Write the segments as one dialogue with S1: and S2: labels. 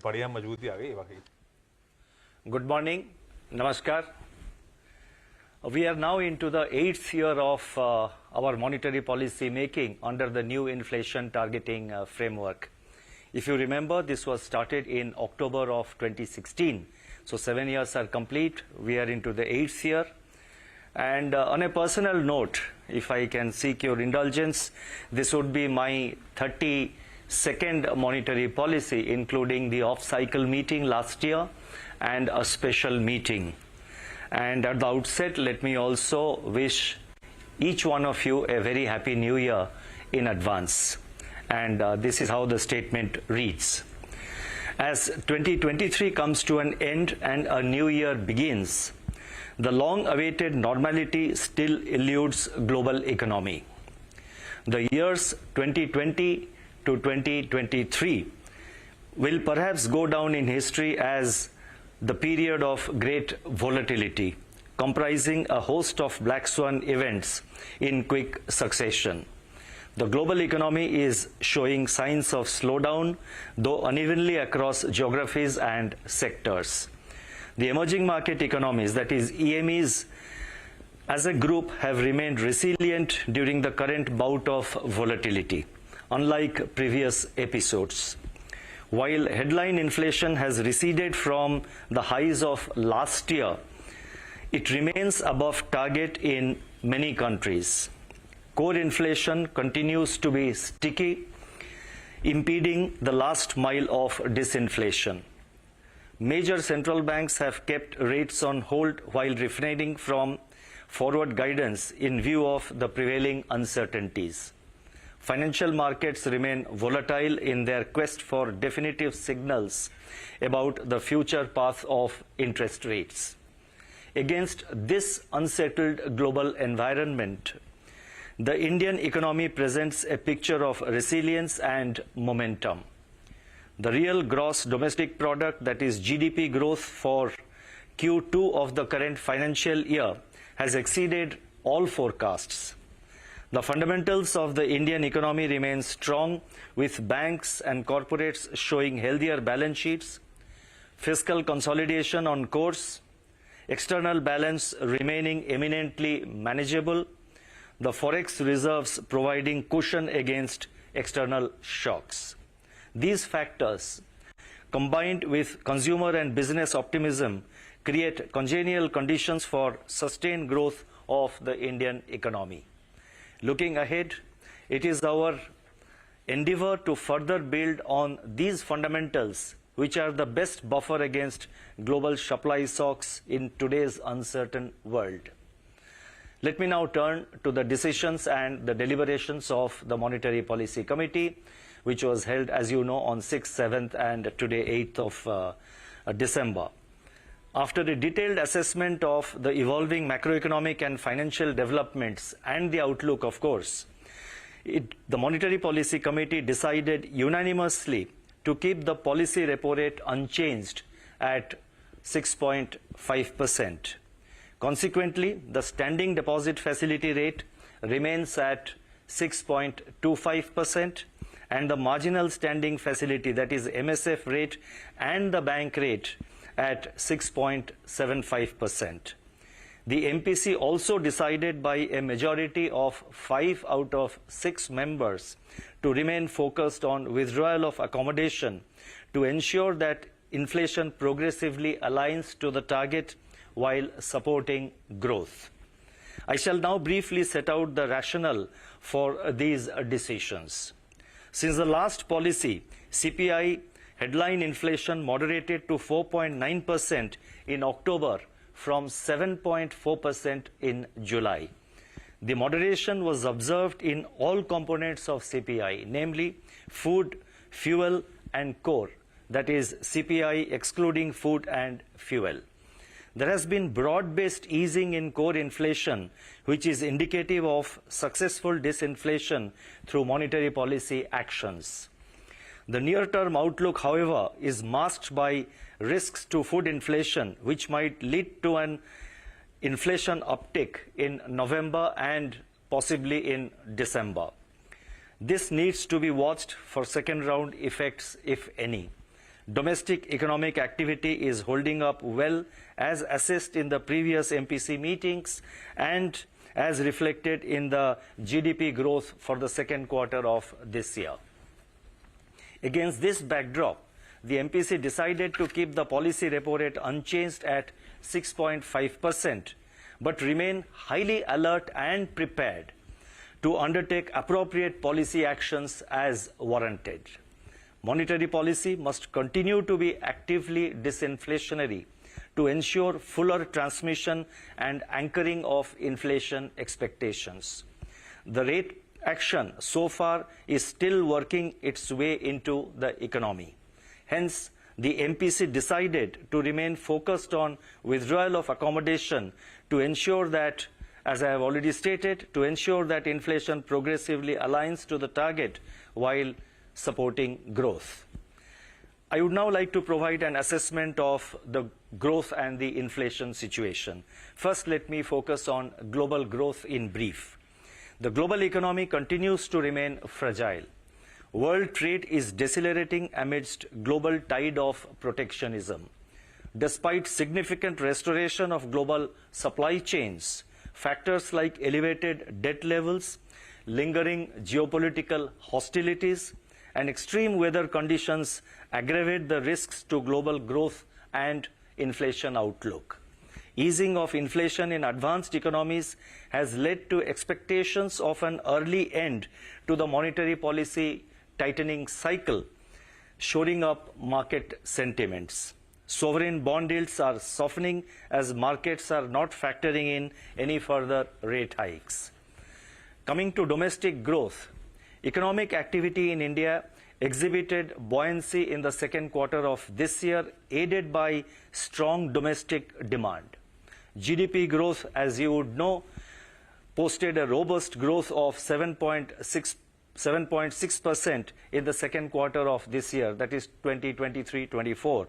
S1: बढ़िया मजबूती आ गई बाकी।
S2: Good morning, Namaskar. We are now into the 8th year of our monetary policy making under the new inflation targeting framework. If you remember, this was started in October of 2016. So 7 years are complete. We are into the 8th year. And on a personal note, if I can seek your indulgence, this would be my 32nd monetary policy, including the off-cycle meeting last year and a special meeting. And at the outset, let me also wish each one of you a very happy new year in advance. And this is how the statement reads. As 2023 comes to an end and a new year begins, the long-awaited normality still eludes global economy. The years 2020 to 2023 will perhaps go down in history as the period of great volatility, comprising a host of black swan events in quick succession. The global economy is showing signs of slowdown, though unevenly across geographies and sectors. The emerging market economies, that is EMEs, as a group have remained resilient during the current bout of volatility, unlike previous episodes. While headline inflation has receded from the highs of last year, it remains above target in many countries. Core inflation continues to be sticky, impeding the last mile of disinflation. Major central banks have kept rates on hold while refraining from forward guidance in view of the prevailing uncertainties. Financial markets remain volatile in their quest for definitive signals about the future path of interest rates. Against this unsettled global environment, the Indian economy presents a picture of resilience and momentum. The real gross domestic product, that is GDP growth for Q2 of the current financial year, has exceeded all forecasts. The fundamentals of the Indian economy remain strong, with banks and corporates showing healthier balance sheets, fiscal consolidation on course, external balance remaining eminently manageable, the forex reserves providing cushion against external shocks. These factors, combined with consumer and business optimism, create congenial conditions for sustained growth of the Indian economy. Looking ahead, it is our endeavor to further build on these fundamentals, which are the best buffer against global supply shocks in today's uncertain world. Let me now turn to the decisions and the deliberations of the Monetary Policy Committee, which was held, as you know, on 6th, 7th, and today 8th of December. After a detailed assessment of the evolving macroeconomic and financial developments and the outlook, of course, the Monetary Policy Committee decided unanimously to keep the policy repo rate unchanged at 6.5%. Consequently, the standing deposit facility rate remains at 6.25%, and the marginal standing facility, that is MSF rate, and the bank rate at 6.75%. The MPC also decided by a majority of 5 out of 6 members to remain focused on withdrawal of accommodation to ensure that inflation progressively aligns to the target while supporting growth. I shall now briefly set out the rationale for these decisions. Since the last policy, CPI headline inflation moderated to 4.9% in October from 7.4% in July. The moderation was observed in all components of CPI, namely food, fuel, and core, that is CPI excluding food and fuel. There has been broad-based easing in core inflation, which is indicative of successful disinflation through monetary policy actions. The near-term outlook, however, is masked by risks to food inflation, which might lead to an inflation uptick in November and possibly in December. This needs to be watched for second-round effects, if any. Domestic economic activity is holding up well as assessed in the previous MPC meetings and as reflected in the GDP growth for the second quarter of this year. Against this backdrop, the MPC decided to keep the policy repo rate unchanged at 6.5%, but remain highly alert and prepared to undertake appropriate policy actions as warranted. Monetary policy must continue to be actively disinflationary to ensure fuller transmission and anchoring of inflation expectations. The rate action so far is still working its way into the economy. Hence, the MPC decided to remain focused on withdrawal of accommodation to ensure that, as I have already stated, to ensure that inflation progressively aligns to the target while supporting growth. I would now like to provide an assessment of the growth and the inflation situation. First, let me focus on global growth in brief. The global economy continues to remain fragile. World trade is decelerating amidst global tide of protectionism. Despite significant restoration of global supply chains, factors like elevated debt levels, lingering geopolitical hostilities, and extreme weather conditions aggravate the risks to global growth and inflation outlook. Easing of inflation in advanced economies has led to expectations of an early end to the monetary policy tightening cycle, shoring up market sentiments. Sovereign bond yields are softening as markets are not factoring in any further rate hikes. Coming to domestic growth, economic activity in India exhibited buoyancy in the second quarter of this year, aided by strong domestic demand. GDP growth, as you would know, posted a robust growth of 7.6% in the second quarter of this year, that is 2023-24,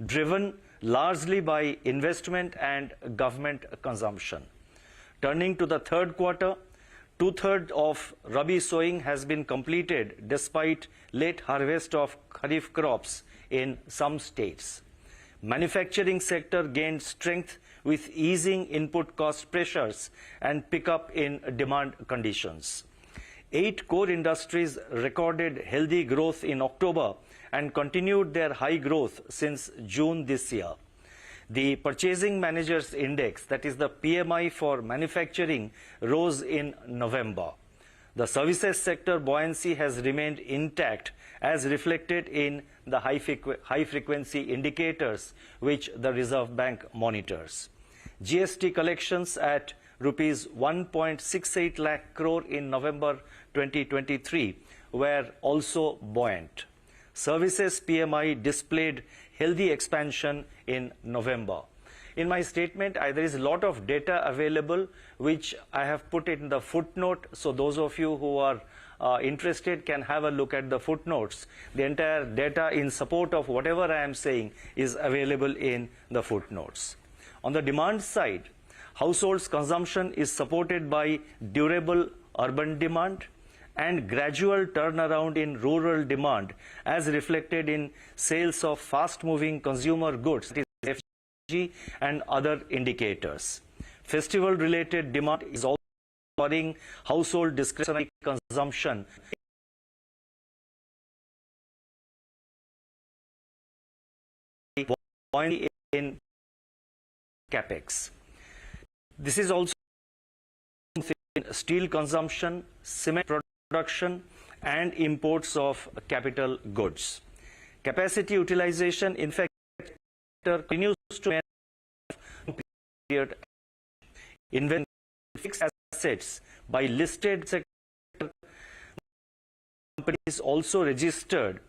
S2: driven largely by investment and government consumption. Turning to the third quarter, two-thirds of Rabi sowing has been completed despite late harvest of Kharif crops in some states. Manufacturing sector gained strength with easing input cost pressures and pickup in demand conditions. 8 core industries recorded healthy growth in October and continued their high growth since June this year. The Purchasing Managers Index, that is the PMI for manufacturing, rose in November. The services sector buoyancy has remained intact as reflected in the high-frequency indicators which the Reserve Bank monitors. GST collections at rupees 1.68 lakh crore in November 2023 were also buoyant. Services PMI displayed healthy expansion in November. In my statement, there is a lot of data available which I have put in the footnote, so those of you who are interested can have a look at the footnotes. The entire data in support of whatever I am saying is available in the footnotes. On the demand side, households' consumption is supported by durable urban demand and gradual turnaround in rural demand as reflected in sales of fast-moving consumer goods, that is FMCG, and other indicators. Festival-related demand is also spurring household discretionary consumption. In capex. This is also in steel consumption, cement production, and imports of capital goods. Capacity utilization, in fact, continues to invest in fixed assets by listed sector companies also registered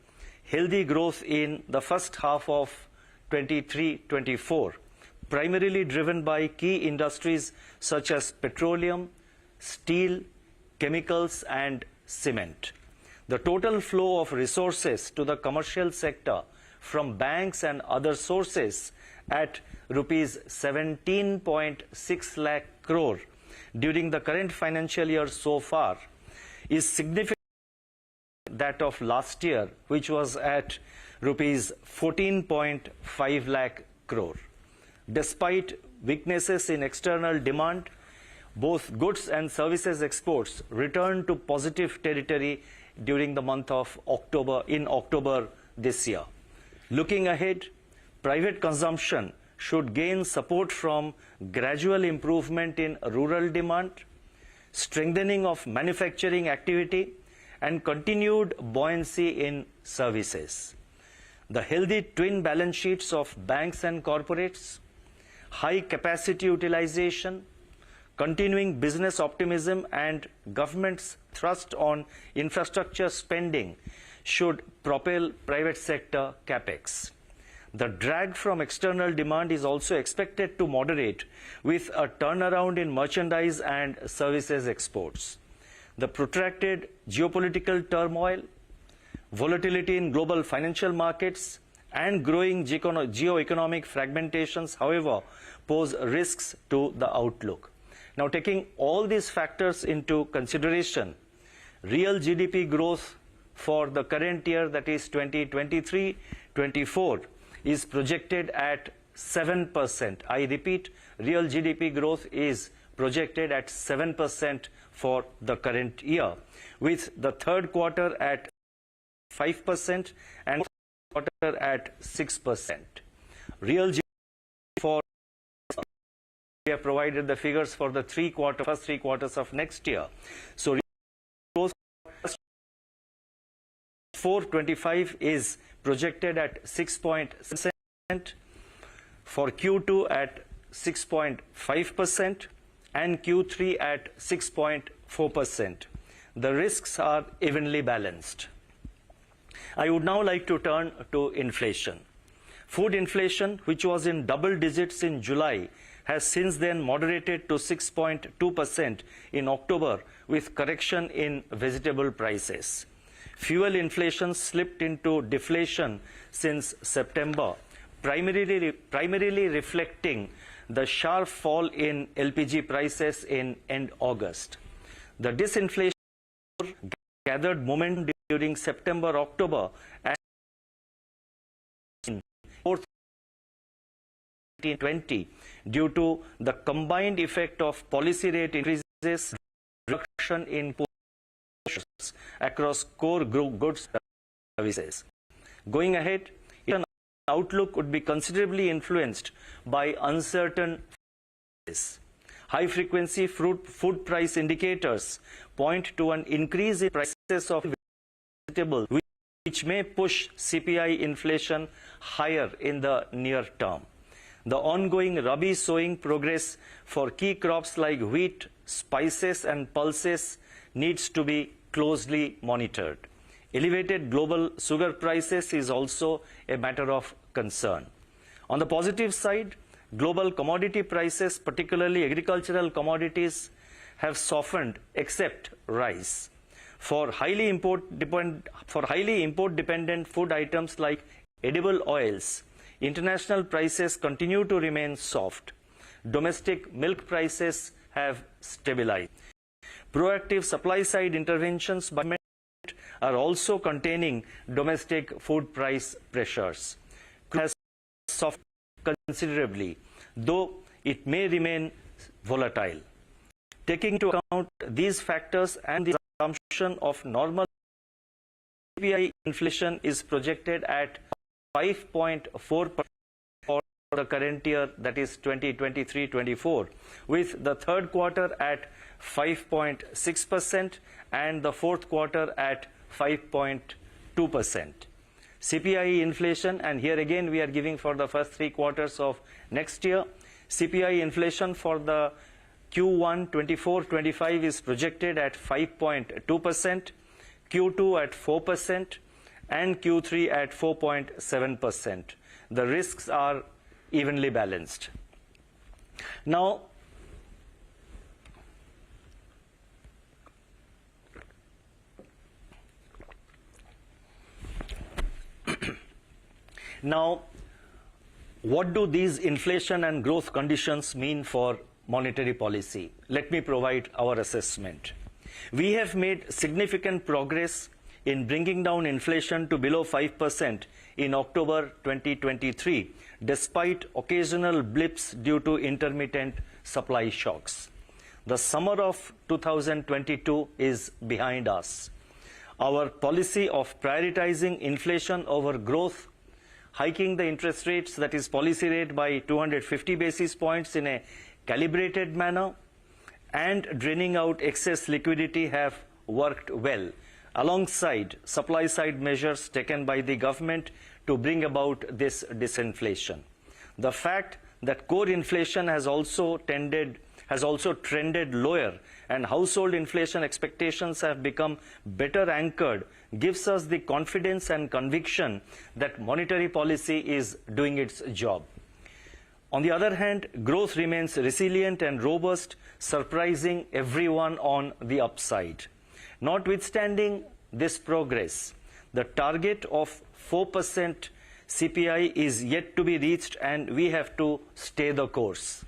S2: healthy growth in the first half of 23-24, primarily driven by key industries such as petroleum, steel, chemicals, and cement. The total flow of resources to the commercial sector from banks and other sources at rupees 17.6 lakh crore during the current financial year so far is significant that of last year, which was at rupees 14.5 lakh crore. Despite weaknesses in external demand, both goods and services exports returned to positive territory during the month of October this year. Looking ahead, private consumption should gain support from gradual improvement in rural demand, strengthening of manufacturing activity, and continued buoyancy in services. The healthy twin balance sheets of banks and corporates, high capacity utilization, continuing business optimism, and government's thrust on infrastructure spending should propel private sector capex. The drag from external demand is also expected to moderate with a turnaround in merchandise and services exports. The protracted geopolitical turmoil, volatility in global financial markets, and growing geoeconomic fragmentations, however, pose risks to the outlook. Now, taking all these factors into consideration, real GDP growth for the current year, that is 2023-24, is projected at 7%. I repeat, real GDP growth is projected at 7% for the current year, with the third quarter at 5% and fourth quarter at 6%. Real GDP for we have provided the figures for the first three quarters of next year. So growth 425 is projected at 6.6%, for Q2 at 6.5%, and Q3 at 6.4%. The risks are evenly balanced. I would now like to turn to inflation. Food inflation, which was in double digits in July, has since then moderated to 6.2% in October, with correction in vegetable prices. Fuel inflation slipped into deflation since September, primarily reflecting the sharp fall in LPG prices in end August. The disinflation gathered momentum during September-October and in 2020 due to the combined effect of policy rate increases, reduction in across core goods and services. Going ahead, an outlook would be considerably influenced by uncertain factors. High-frequency food price indicators point to an increase in prices of vegetables, which may push CPI inflation higher in the near term. The ongoing Rabi sowing progress for key crops like wheat, spices, and pulses needs to be closely monitored. Elevated global sugar prices is also a matter of concern. On the positive side, global commodity prices, particularly agricultural commodities, have softened except rice. For highly import-dependent food items like edible oils, international prices continue to remain soft. Domestic milk prices have stabilized. Proactive supply-side interventions by government are also containing domestic food price pressures. Crude has softened considerably, though it may remain volatile. Taking into account these factors and the assumption of normal CPI inflation is projected at 5.4% for the current year, that is 2023-24, with the third quarter at 5.6% and the fourth quarter at 5.2%. CPI inflation, and here again we are giving for the first three quarters of next year, CPI inflation for the Q1 24-25 is projected at 5.2%, Q2 at 4%, and Q3 at 4.7%. The risks are evenly balanced. Now, what do these inflation and growth conditions mean for monetary policy? Let me provide our assessment. We have made significant progress in bringing down inflation to below 5% in October 2023, despite occasional blips due to intermittent supply shocks. The summer of 2022 is behind us. Our policy of prioritizing inflation over growth, hiking the interest rates, that is policy rate, by 250 basis points in a calibrated manner, and draining out excess liquidity have worked well, alongside supply-side measures taken by the government to bring about this disinflation. The fact that core inflation has also trended lower and household inflation expectations have become better anchored gives us the confidence and conviction that monetary policy is doing its job. On the other hand, growth remains resilient and robust, surprising everyone on the upside. Notwithstanding this progress, the target of 4% CPI is yet to be reached, and we have to stay the course.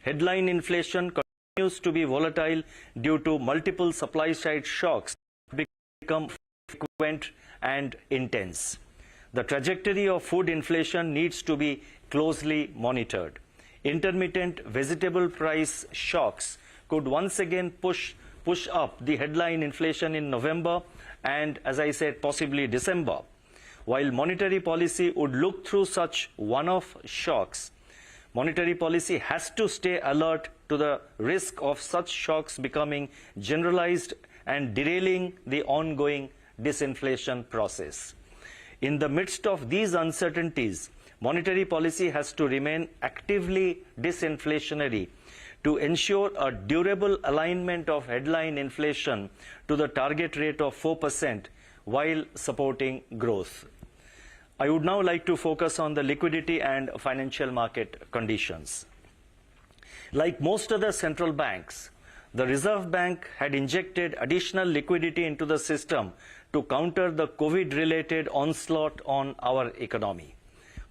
S2: Headline inflation continues to be volatile due to multiple supply-side shocks that become frequent and intense. The trajectory of food inflation needs to be closely monitored. Intermittent vegetable price shocks could once again push up the headline inflation in November and, as I said, possibly December. While monetary policy would look through such one-off shocks, monetary policy has to stay alert to the risk of such shocks becoming generalized and derailing the ongoing disinflation process. In the midst of these uncertainties, monetary policy has to remain actively disinflationary to ensure a durable alignment of headline inflation to the target rate of 4% while supporting growth. I would now like to focus on the liquidity and financial market conditions. Like most other central banks, the Reserve Bank had injected additional liquidity into the system to counter the COVID-related onslaught on our economy.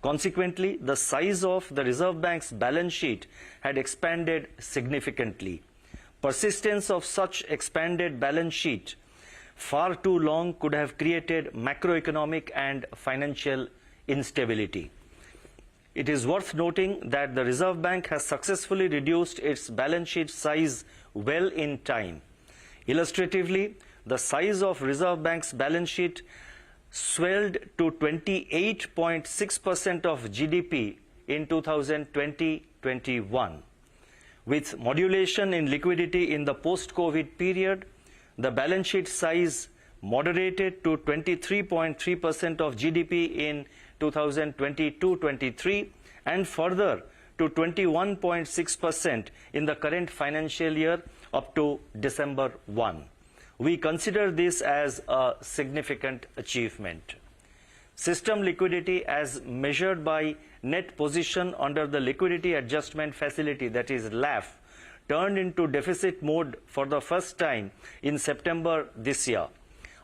S2: Consequently, the size of the Reserve Bank's balance sheet had expanded significantly. Persistence of such expanded balance sheet far too long could have created macroeconomic and financial instability. It is worth noting that the Reserve Bank has successfully reduced its balance sheet size well in time. Illustratively, the size of Reserve Bank's balance sheet swelled to 28.6% of GDP in 2020-21. With modulation in liquidity in the post-COVID period, the balance sheet size moderated to 23.3% of GDP in 2022-23 and further to 21.6% in the current financial year up to December 1. We consider this as a significant achievement. System liquidity as measured by net position under the Liquidity Adjustment Facility, that is LAF, turned into deficit mode for the first time in September this year,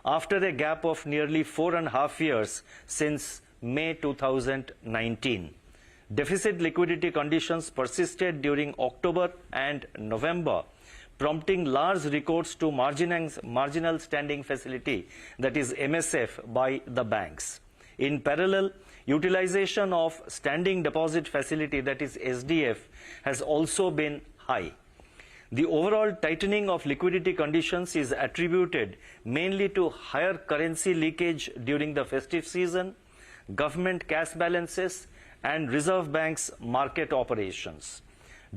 S2: after a gap of nearly 4.5 years since May 2019. Deficit liquidity conditions persisted during October and November, prompting large recourse to marginal standing facility, that is MSF, by the banks. In parallel, utilization of standing deposit facility, that is SDF, has also been high. The overall tightening of liquidity conditions is attributed mainly to higher currency leakage during the festive season, government cash balances, and Reserve Bank's market operations.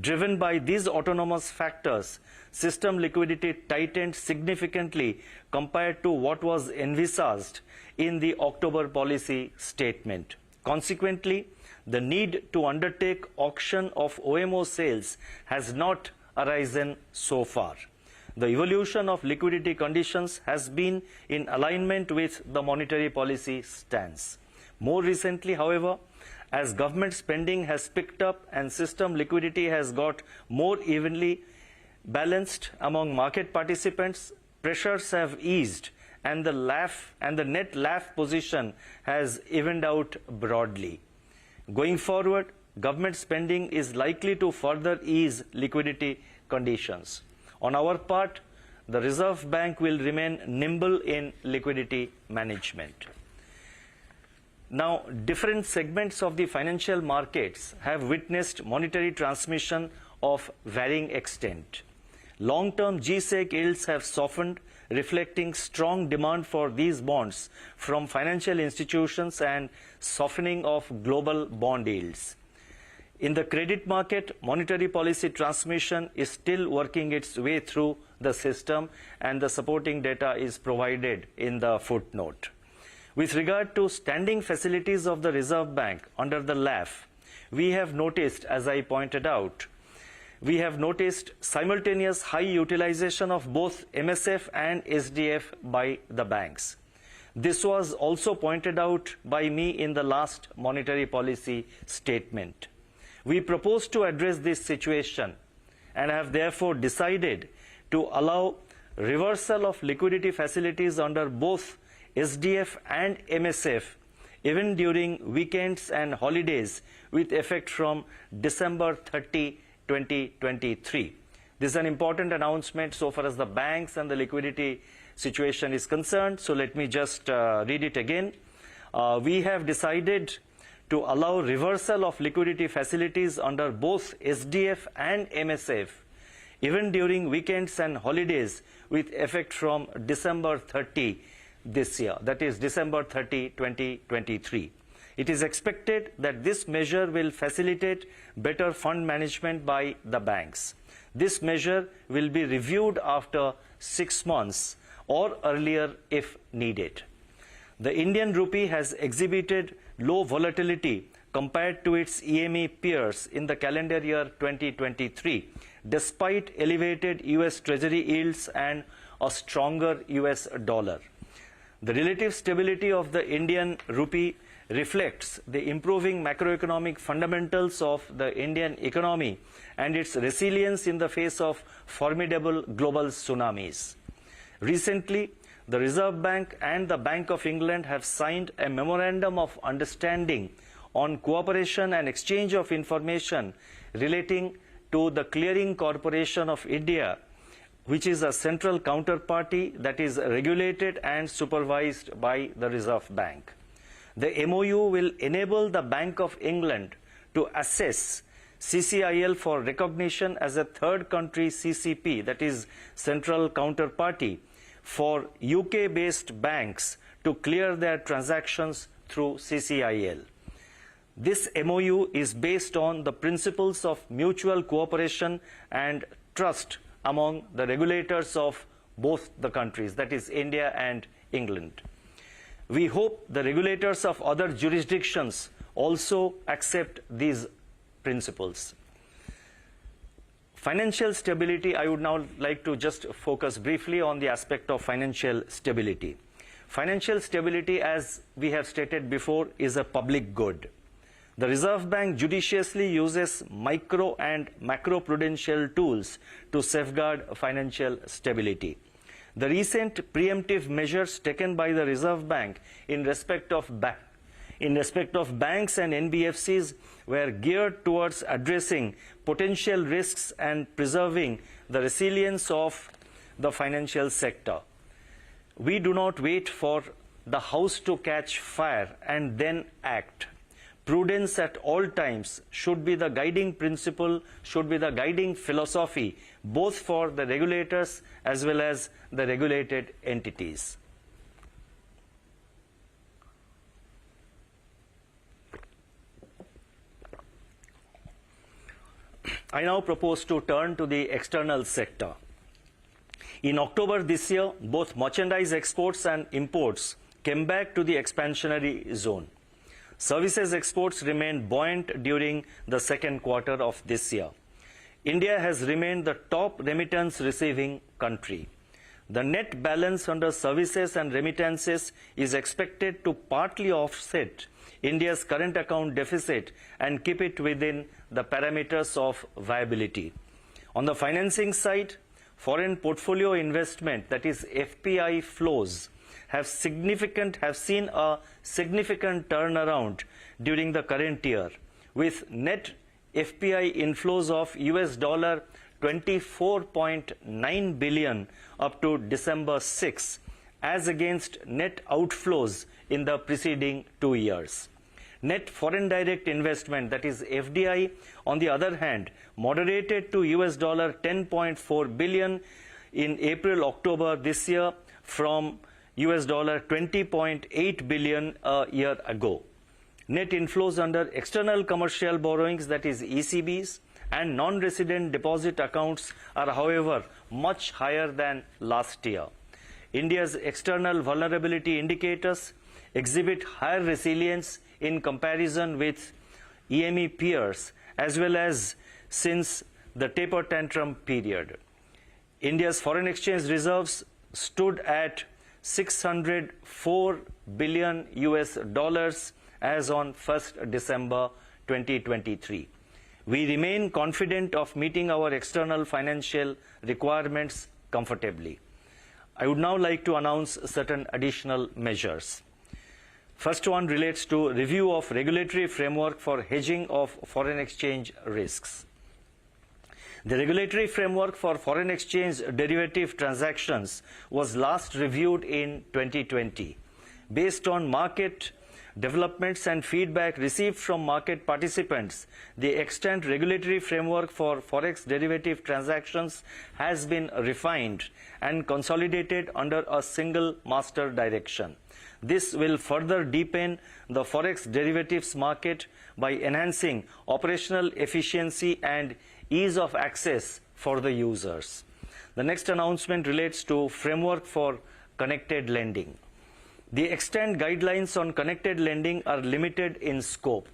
S2: Driven by these autonomous factors, system liquidity tightened significantly compared to what was envisaged in the October policy statement. Consequently, the need to undertake auction of OMO sales has not arisen so far. The evolution of liquidity conditions has been in alignment with the monetary policy stance. More recently, however, as government spending has picked up and system liquidity has got more evenly balanced among market participants, pressures have eased and the net LAF position has evened out broadly. Going forward, government spending is likely to further ease liquidity conditions. On our part, the Reserve Bank will remain nimble in liquidity management. Now, different segments of the financial markets have witnessed monetary transmission of varying extent. Long-term G-Sec yields have softened, reflecting strong demand for these bonds from financial institutions and softening of global bond yields. In the credit market, monetary policy transmission is still working its way through the system, and the supporting data is provided in the footnote. With regard to standing facilities of the Reserve Bank under the LAF, we have noticed, as I pointed out, we have noticed simultaneous high utilization of both MSF and SDF by the banks. This was also pointed out by me in the last monetary policy statement. We propose to address this situation and have therefore decided to allow reversal of liquidity facilities under both SDF and MSF even during weekends and holidays with effect from December 30, 2023. This is an important announcement so far as the banks and the liquidity situation is concerned. So let me just read it again. We have decided to allow reversal of liquidity facilities under both SDF and MSF even during weekends and holidays with effect from December 30 this year, that is December 30, 2023. It is expected that this measure will facilitate better fund management by the banks. This measure will be reviewed after 6 months or earlier if needed. The Indian rupee has exhibited low volatility compared to its EME peers in the calendar year 2023, despite elevated US Treasury yields and a stronger US dollar. The relative stability of the Indian rupee reflects the improving macroeconomic fundamentals of the Indian economy and its resilience in the face of formidable global tsunamis. Recently, the Reserve Bank and the Bank of England have signed a memorandum of understanding on cooperation and exchange of information relating to the Clearing Corporation of India, which is a central counterparty that is regulated and supervised by the Reserve Bank. The MOU will enable the Bank of England to assess CCIL for recognition as a third country CCP, that is central counterparty, for UK-based banks to clear their transactions through CCIL. This MOU is based on the principles of mutual cooperation and trust among the regulators of both the countries, that is India and England. We hope the regulators of other jurisdictions also accept these principles. Financial stability, I would now like to just focus briefly on the aspect of financial stability. Financial stability, as we have stated before, is a public good. The Reserve Bank judiciously uses micro and macro-prudential tools to safeguard financial stability. The recent preemptive measures taken by the Reserve Bank in respect of banks and NBFCs were geared towards addressing potential risks and preserving the resilience of the financial sector. We do not wait for the house to catch fire and then act. Prudence at all times should be the guiding principle, should be the guiding philosophy, both for the regulators as well as the regulated entities. I now propose to turn to the external sector. In October this year, both merchandise exports and imports came back to the expansionary zone. Services exports remained buoyant during the second quarter of this year. India has remained the top remittance receiving country. The net balance under services and remittances is expected to partly offset India's current account deficit and keep it within the parameters of viability. On the financing side, foreign portfolio investment, that is FPI flows, have seen a significant turnaround during the current year, with net FPI inflows of 24.9 billion up to December 6, as against net outflows in the preceding 2 years. Net foreign direct investment, that is FDI, on the other hand, moderated to US dollar 10.4 billion in April-October this year from US dollar 20.8 billion a year ago. Net inflows under external commercial borrowings, that is ECBs, and non-resident deposit accounts are, however, much higher than last year. India's external vulnerability indicators exhibit higher resilience in comparison with EME peers, as well as since the taper tantrum period. India's foreign exchange reserves stood at 604 billion US dollars as on 1st December 2023. We remain confident of meeting our external financial requirements comfortably. I would now like to announce certain additional measures. First one relates to review of regulatory framework for hedging of foreign exchange risks. The regulatory framework for foreign exchange derivative transactions was last reviewed in 2020. Based on market developments and feedback received from market participants, the extant regulatory framework for forex derivative transactions has been refined and consolidated under a single master direction. This will further deepen the forex derivatives market by enhancing operational efficiency and ease of access for the users. The next announcement relates to framework for connected lending. The extant guidelines on connected lending are limited in scope.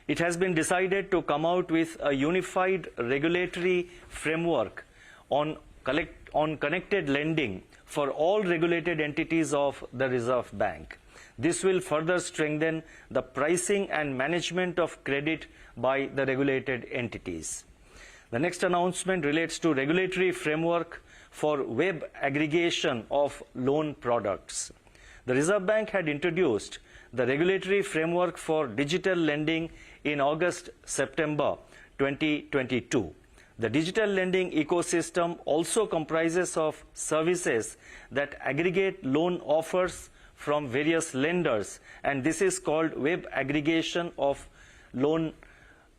S2: It has been decided to come out with a unified regulatory framework on connected lending for all regulated entities of the Reserve Bank. This will further strengthen the pricing and management of credit by the regulated entities. The next announcement relates to regulatory framework for web aggregation of loan products. The Reserve Bank had introduced the regulatory framework for digital lending in August-September 2022. The digital lending ecosystem also comprises of services that aggregate loan offers from various lenders, and this is called web aggregation of loan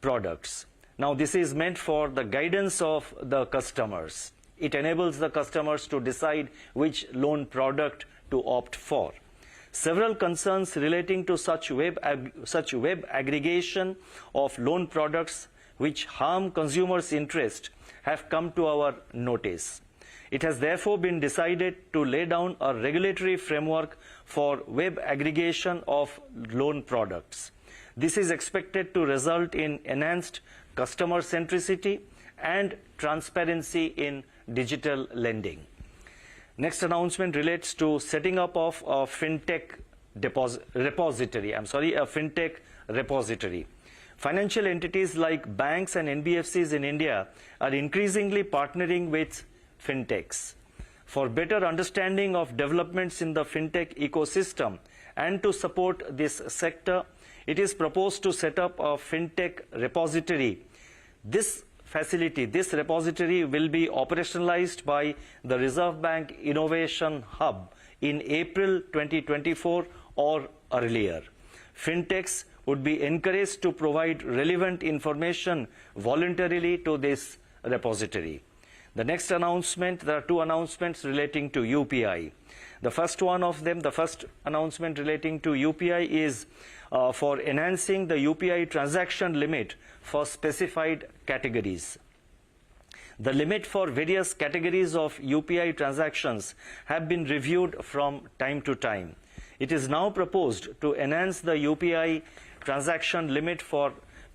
S2: products. Now, this is meant for the guidance of the customers. It enables the customers to decide which loan product to opt for. Several concerns relating to such web aggregation of loan products which harm consumers' interest have come to our notice. It has therefore been decided to lay down a regulatory framework for web aggregation of loan products. This is expected to result in enhanced customer centricity and transparency in digital lending. Next announcement relates to setting up of a fintech repository. Financial entities like banks and NBFCs in India are increasingly partnering with fintechs. For better understanding of developments in the fintech ecosystem and to support this sector, it is proposed to set up a fintech repository. This repository will be operationalized by the Reserve Bank Innovation Hub in April 2024 or earlier. Fintechs would be encouraged to provide relevant information voluntarily to this repository. The next announcement, there are two announcements relating to UPI. The first announcement relating to UPI is for enhancing the UPI transaction limit for specified categories. The limit for various categories of UPI transactions have been reviewed from time to time. It is now proposed to enhance the UPI transaction limit for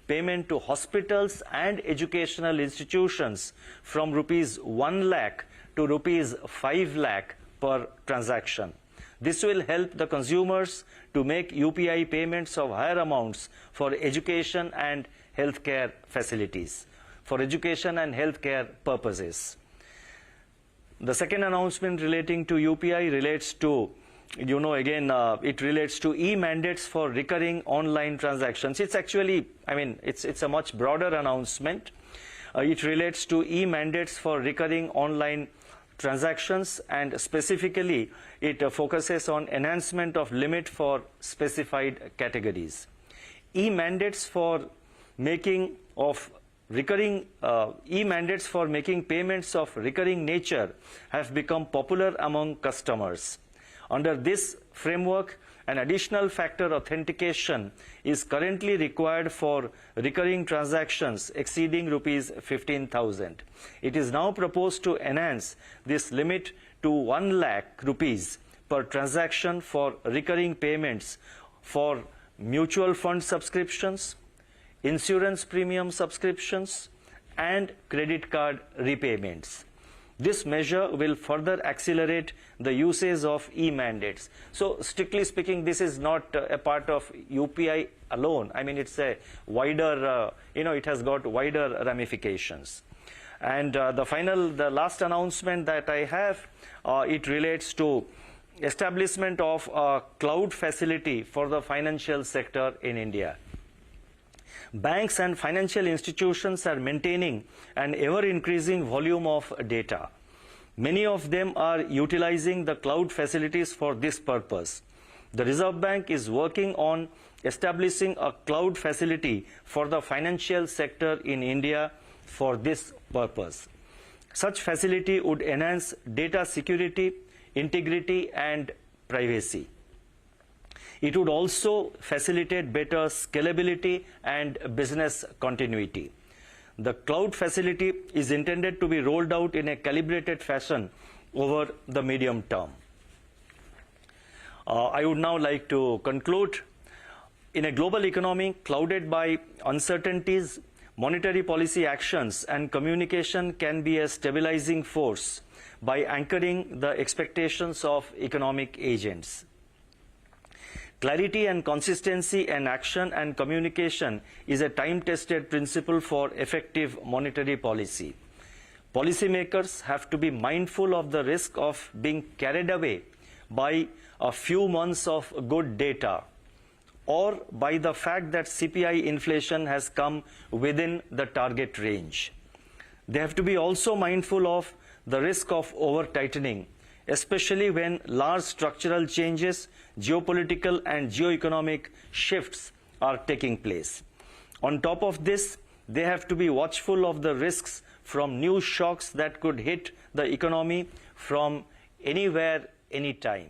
S2: payment to hospitals and educational institutions from rupees 1 lakh to rupees 5 lakh per transaction. This will help the consumers to make UPI payments of higher amounts for education and healthcare facilities, for education and healthcare purposes. The second announcement relating to UPI relates to, it relates to e-mandates for recurring online transactions. It's actually, it's a much broader announcement. It relates to e-mandates for recurring online transactions, and specifically it focuses on enhancement of limit for specified categories. E-mandates for making payments of recurring nature have become popular among customers. Under this framework, an additional factor authentication is currently required for recurring transactions exceeding rupees 15,000. It is now proposed to enhance this limit to 1 lakh rupees per transaction for recurring payments for mutual fund subscriptions, insurance premium subscriptions, and credit card repayments. This measure will further accelerate the usage of e-mandates. So strictly speaking, this is not a part of UPI alone. I mean, it's a wider, it has got wider ramifications. And the last announcement that I have, it relates to establishment of a cloud facility for the financial sector in India. Banks and financial institutions are maintaining an ever-increasing volume of data. Many of them are utilizing the cloud facilities for this purpose. The Reserve Bank is working on establishing a cloud facility for the financial sector in India for this purpose. Such facility would enhance data security, integrity, and privacy. It would also facilitate better scalability and business continuity. The cloud facility is intended to be rolled out in a calibrated fashion over the medium term. I would now like to conclude. In a global economy clouded by uncertainties, monetary policy actions and communication can be a stabilizing force by anchoring the expectations of economic agents. Clarity and consistency in action and communication is a time-tested principle for effective monetary policy. Policymakers have to be mindful of the risk of being carried away by a few months of good data or by the fact that CPI inflation has come within the target range. They have to be also mindful of the risk of over-tightening, especially when large structural changes, geopolitical and geoeconomic shifts are taking place. On top of this, they have to be watchful of the risks from new shocks that could hit the economy from anywhere, anytime.